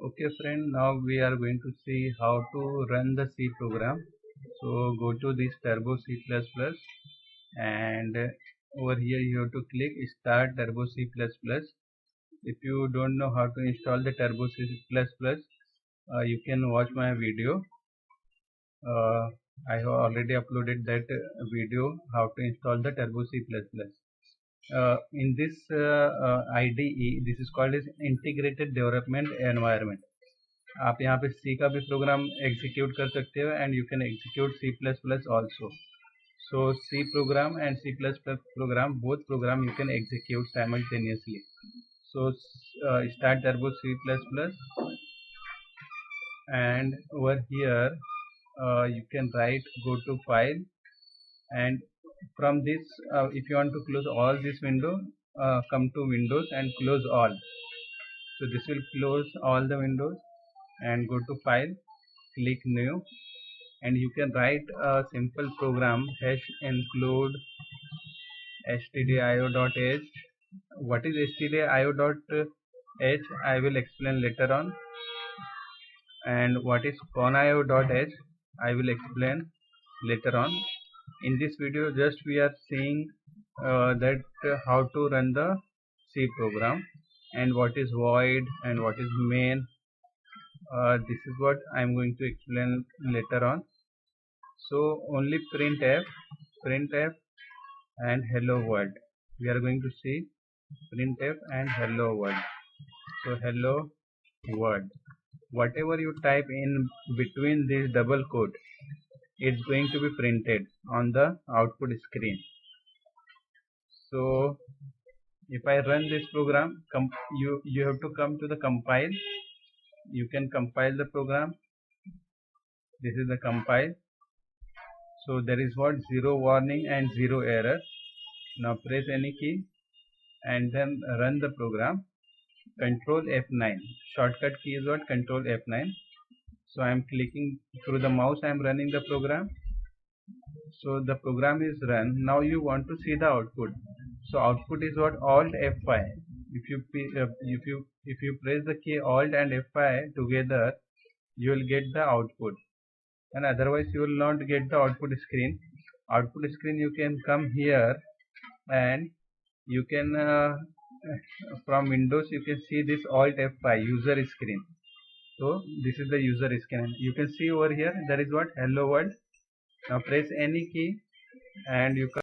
Okay friend, now we are going to see how to run the C program. So go to this Turbo C++ and over here you have to click Start Turbo C++. If you don't know how to install the Turbo C++, you can watch my video. I have already uploaded that video how to install the Turbo C++. In this IDE, this is called as Integrated Development Environment. आप यहाँ पे C का भी program execute कर सकते हो and you can execute C++ also. So C program and C++ program, both program you can execute simultaneously. So start Turbo C++ and over here you can write go to file, and from this if you want to close all this window, come to Windows and close all. So this will close all the windows and go to file, click new, and you can write a simple program hash include stdio.h. What is stdio.h? I will explain later on. And what is conio.h? I will explain later on. In this video just we are seeing that how to run the C program and what is void and what is main. This is what I am going to explain later on. So only printf and hello world. We are going to see printf and hello world. So hello world. Whatever you type in between this double quote, it's going to be printed on the output screen. So if I run this program, you have to come to the compile. You can compile the program. This is the compile. So there is what? 0 warning and 0 error. Now press any key and then run the program. Control F9. Shortcut key is what? Control F9. So I am clicking through the mouse. I am running the program. So the program is run. Now you want to see the output. So output is what? Alt F5. If you press the key Alt and F5 together, you will get the output. And otherwise you will not get the output screen. Output screen you can come here and you can from Windows you can see this Alt F5 user screen. So this is the user screen. You can see over here there is what? Hello world. Now press any key and you